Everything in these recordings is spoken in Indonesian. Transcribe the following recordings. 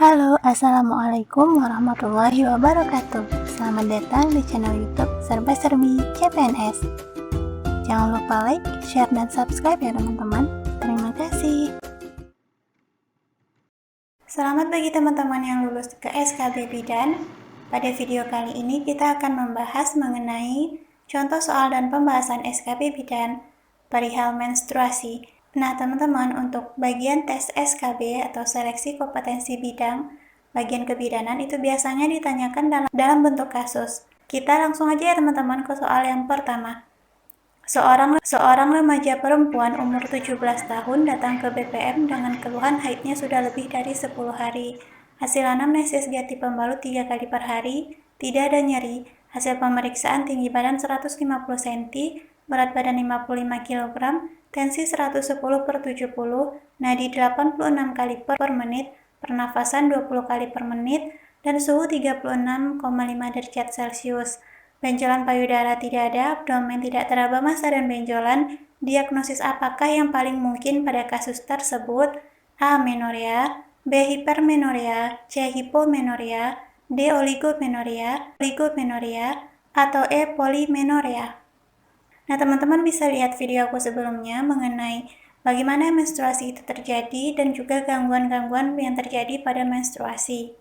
Halo, Assalamualaikum warahmatullahi wabarakatuh. Selamat datang di channel YouTube Serba Serbi CPNS. Jangan lupa like, share, dan subscribe ya teman-teman. Terima kasih. Selamat bagi teman-teman yang lulus ke SKB Bidan. Pada video kali ini kita akan membahas mengenai contoh soal dan pembahasan SKB Bidan perihal menstruasi. Nah teman-teman, untuk bagian tes SKB atau seleksi kompetensi bidang bagian kebidanan itu biasanya ditanyakan dalam bentuk kasus. Kita langsung aja ya teman-teman ke soal yang pertama. Seorang remaja perempuan umur 17 tahun datang ke BPM dengan keluhan haidnya sudah lebih dari 10 hari. Hasil anamnesis ganti pembalut 3 kali per hari, tidak ada nyeri. Hasil pemeriksaan tinggi badan 150 cm, berat badan 55 kg, tensi 110/70, nadi 86 kali per menit, pernafasan 20 kali per menit, dan suhu 36,5 derajat Celcius. Benjolan payudara tidak ada, abdomen tidak teraba massa dan benjolan. Diagnosis apakah yang paling mungkin pada kasus tersebut? A. Menorea, B. Hipermenorea, C. Hipomenorea, D. Oligomenorea, atau E. Polimenorea. Nah, teman-teman bisa lihat video aku sebelumnya mengenai bagaimana menstruasi itu terjadi dan juga gangguan-gangguan yang terjadi pada menstruasi.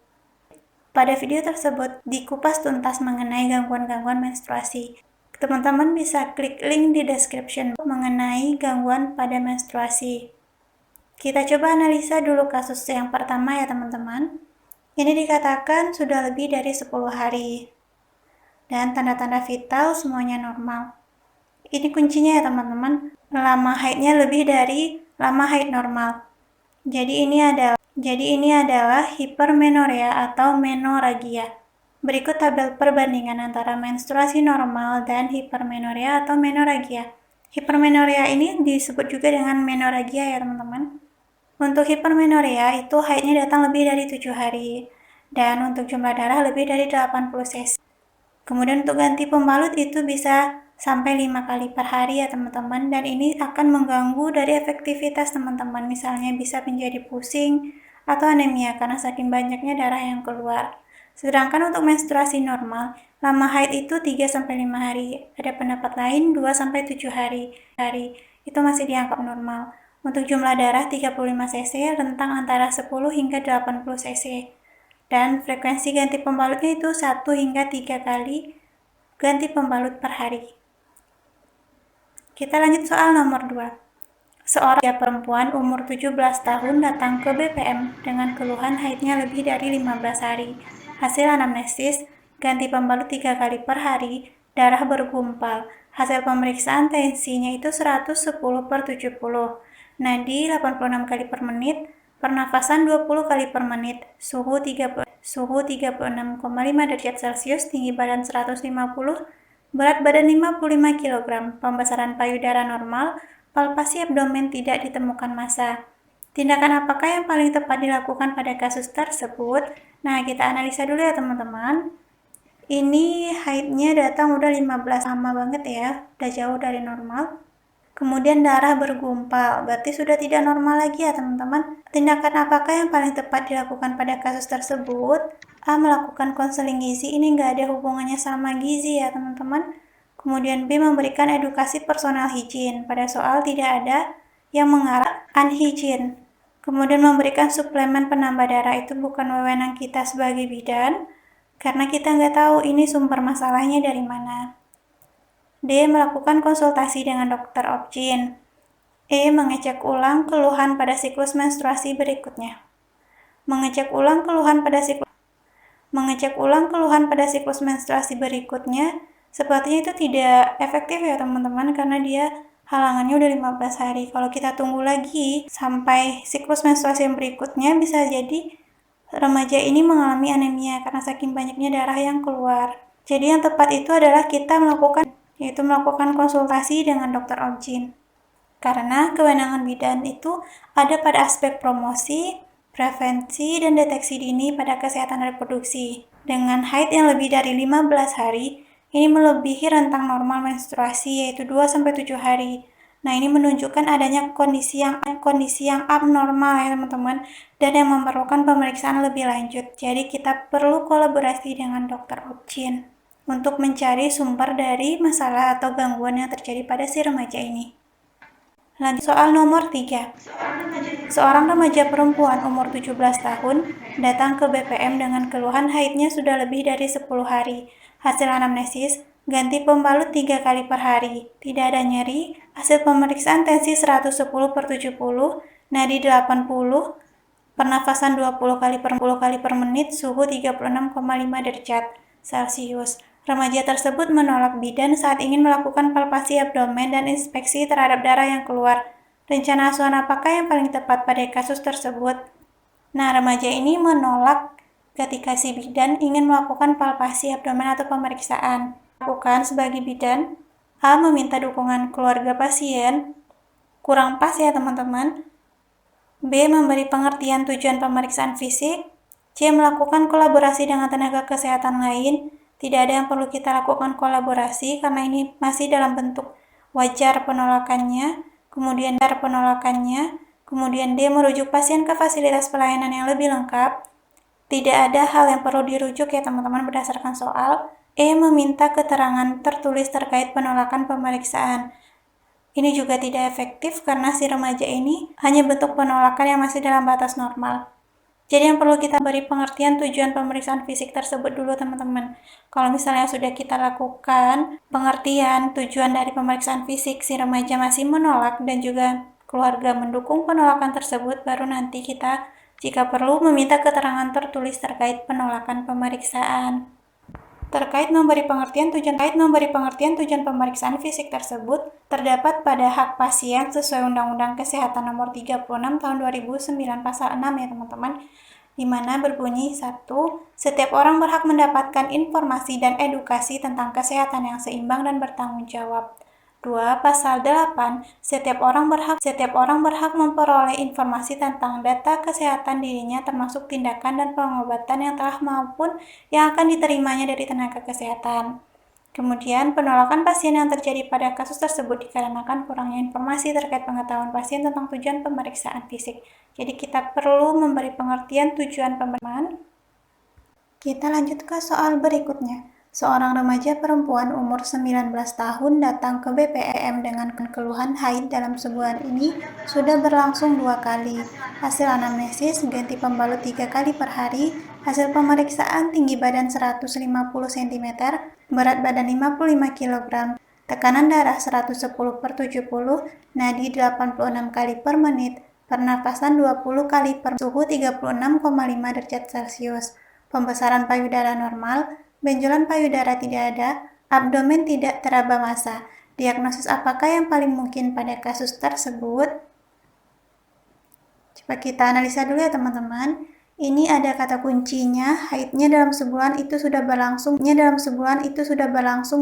Pada video tersebut dikupas tuntas mengenai gangguan-gangguan menstruasi. Teman-teman bisa klik link di description mengenai gangguan pada menstruasi. Kita coba analisa dulu kasus yang pertama ya teman-teman. Ini dikatakan sudah lebih dari 10 hari. Dan tanda-tanda vital semuanya normal. Ini kuncinya ya teman-teman, lama haidnya lebih dari lama haid normal. Jadi ini adalah hipermenorea atau menoragia. Berikut tabel perbandingan antara menstruasi normal dan hipermenorea atau menoragia. Hipermenorea ini disebut juga dengan menoragia ya teman-teman. Untuk hipermenorea itu haidnya datang lebih dari 7 hari. Dan untuk jumlah darah lebih dari 80 cc. Kemudian untuk ganti pembalut itu bisa sampai 5 kali per hari ya teman-teman, dan ini akan mengganggu dari efektivitas teman-teman, misalnya bisa menjadi pusing atau anemia karena saking banyaknya darah yang keluar. Sedangkan untuk menstruasi normal, lama haid itu 3-5 hari, ada pendapat lain 2-7 hari, itu masih dianggap normal. Untuk jumlah darah 35 cc, rentang antara 10 hingga 80 cc. Dan frekuensi ganti pembalutnya itu 1 hingga 3 kali ganti pembalut per hari. Kita lanjut soal nomor 2. Seorang perempuan umur 17 tahun datang ke BPM dengan keluhan haidnya lebih dari 15 hari. Hasil anamnesis, ganti pembalut 3 kali per hari, darah bergumpal. Hasil pemeriksaan tensinya itu 110/70, nadi 86 kali per menit, pernafasan 20 kali per menit, suhu 36,5 derajat Celcius, tinggi badan 150, berat badan 55 kg, pembesaran payudara normal, palpasi abdomen tidak ditemukan massa. Tindakan apakah yang paling tepat dilakukan pada kasus tersebut? Nah, kita analisa dulu ya teman-teman. Ini haidnya datang udah 15, lama banget ya, udah jauh dari normal. Kemudian darah bergumpal, berarti sudah tidak normal lagi ya teman-teman. Tindakan apakah yang paling tepat dilakukan pada kasus tersebut? A. Melakukan konseling gizi, ini nggak ada hubungannya sama gizi ya teman-teman. Kemudian B. Memberikan edukasi personal hygiene, pada soal tidak ada yang mengarah unhygiene. Kemudian memberikan suplemen penambah darah, itu bukan wewenang kita sebagai bidan, karena kita nggak tahu ini sumber masalahnya dari mana. D. Melakukan konsultasi dengan dokter obgyn. E. Mengecek ulang keluhan pada siklus menstruasi berikutnya. Mengecek ulang keluhan pada siklus menstruasi berikutnya sepertinya itu tidak efektif ya teman-teman, karena dia halangannya udah 15 hari. Kalau kita tunggu lagi sampai siklus menstruasi yang berikutnya, bisa jadi remaja ini mengalami anemia karena saking banyaknya darah yang keluar. Jadi yang tepat itu adalah kita melakukan konsultasi dengan dokter obgyn. Karena kewenangan bidan itu ada pada aspek promosi, prevensi, dan deteksi dini pada kesehatan reproduksi. Dengan haid yang lebih dari 15 hari, ini melebihi rentang normal menstruasi yaitu 2-7 hari. Nah, ini menunjukkan adanya kondisi yang abnormal ya teman-teman, dan yang memerlukan pemeriksaan lebih lanjut. Jadi kita perlu kolaborasi dengan dokter obgyn untuk mencari sumber dari masalah atau gangguan yang terjadi pada si remaja ini. Lanjut soal nomor 3. Seorang remaja perempuan umur 17 tahun datang ke BPM dengan keluhan haidnya sudah lebih dari 10 hari. Hasil anamnesis, ganti pembalut 3 kali per hari, tidak ada nyeri, hasil pemeriksaan tensi 110/70, nadi 80, pernafasan 20 kali per menit, suhu 36,5 derajat Celcius. Remaja tersebut menolak bidan saat ingin melakukan palpasi abdomen dan inspeksi terhadap darah yang keluar. Rencana asuhan apakah yang paling tepat pada kasus tersebut? Nah, remaja ini menolak ketika si bidan ingin melakukan palpasi abdomen atau pemeriksaan. Lakukan sebagai bidan, A. Meminta dukungan keluarga pasien, kurang pas ya teman-teman. B. Memberi pengertian tujuan pemeriksaan fisik. C. Melakukan kolaborasi dengan tenaga kesehatan lain. Tidak ada yang perlu kita lakukan kolaborasi karena ini masih dalam bentuk wajar penolakannya. Kemudian D. Merujuk pasien ke fasilitas pelayanan yang lebih lengkap. Tidak ada hal yang perlu dirujuk ya teman-teman berdasarkan soal. E. Meminta keterangan tertulis terkait penolakan pemeriksaan. Ini juga tidak efektif karena si remaja ini hanya bentuk penolakan yang masih dalam batas normal. Jadi yang perlu kita beri pengertian tujuan pemeriksaan fisik tersebut dulu teman-teman. Kalau misalnya sudah kita lakukan pengertian tujuan dari pemeriksaan fisik, si remaja masih menolak dan juga keluarga mendukung penolakan tersebut, baru nanti kita jika perlu meminta keterangan tertulis terkait penolakan pemeriksaan. Terkait memberi pengertian tujuan pemeriksaan fisik tersebut terdapat pada hak pasien sesuai Undang-Undang Kesehatan Nomor 36 Tahun 2009 Pasal 6 ya teman-teman, di mana berbunyi 1. Setiap orang berhak mendapatkan informasi dan edukasi tentang kesehatan yang seimbang dan bertanggung jawab. 2. Pasal 8. Setiap orang berhak memperoleh informasi tentang data kesehatan dirinya termasuk tindakan dan pengobatan yang telah maupun yang akan diterimanya dari tenaga kesehatan. Kemudian, penolakan pasien yang terjadi pada kasus tersebut dikarenakan kurangnya informasi terkait pengetahuan pasien tentang tujuan pemeriksaan fisik. Jadi kita perlu memberi pengertian tujuan pemeriksaan. Kita lanjut ke soal berikutnya. Seorang remaja perempuan umur 19 tahun datang ke BPM dengan keluhan haid dalam sebulan ini sudah berlangsung 2 kali. Hasil anamnesis, ganti pembalut 3 kali per hari, hasil pemeriksaan tinggi badan 150 cm, berat badan 55 kg, tekanan darah 110/70, nadi 86 kali per menit, pernapasan 20 kali per suhu 36,5 derajat Celcius, pembesaran payudara normal, benjolan payudara tidak ada, abdomen tidak teraba massa. Diagnosis apakah yang paling mungkin pada kasus tersebut? Coba kita analisa dulu ya teman-teman. Ini ada kata kuncinya, haidnya dalam sebulan itu sudah berlangsung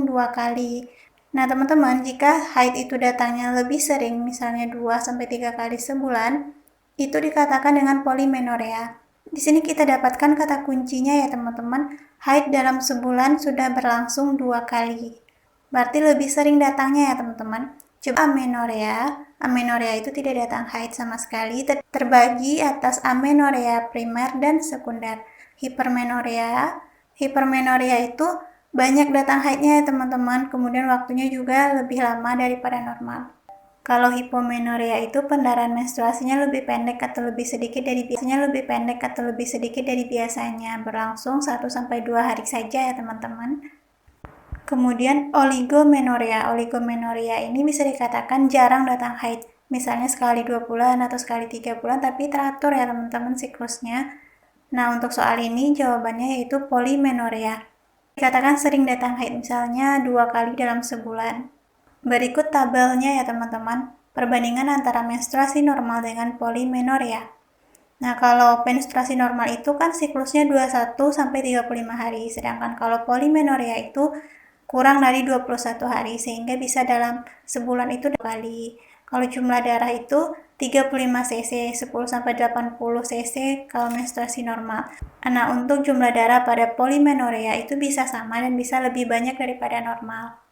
2 kali. Nah teman-teman, jika haid itu datangnya lebih sering, misalnya 2-3 kali sebulan, itu dikatakan dengan polimenorea. Di sini kita dapatkan kata kuncinya ya teman-teman, haid dalam sebulan sudah berlangsung 2 kali. Berarti lebih sering datangnya ya teman-teman. Coba amenorea itu tidak datang haid sama sekali, terbagi atas amenorea primer dan sekunder. Hipermenorea itu banyak datang haidnya ya teman-teman, kemudian waktunya juga lebih lama daripada normal. Kalau hipomenorea itu pendarahan menstruasinya lebih pendek atau lebih sedikit dari biasanya, berlangsung 1-2 hari saja ya teman-teman. Kemudian oligomenorea ini bisa dikatakan jarang datang haid, misalnya sekali 2 bulan atau sekali 3 bulan, tapi teratur ya teman-teman siklusnya. Nah untuk soal ini jawabannya yaitu polimenorea. Dikatakan sering datang haid, misalnya 2 kali dalam sebulan. Berikut tabelnya ya teman-teman, perbandingan antara menstruasi normal dengan polimenorea. Nah kalau menstruasi normal itu kan siklusnya 21-35 hari, sedangkan kalau polimenorea itu kurang dari 21 hari, sehingga bisa dalam sebulan itu 2 kali. Kalau jumlah darah itu 35 cc, 10-80 cc kalau menstruasi normal. Nah untuk jumlah darah pada polimenorea itu bisa sama dan bisa lebih banyak daripada normal.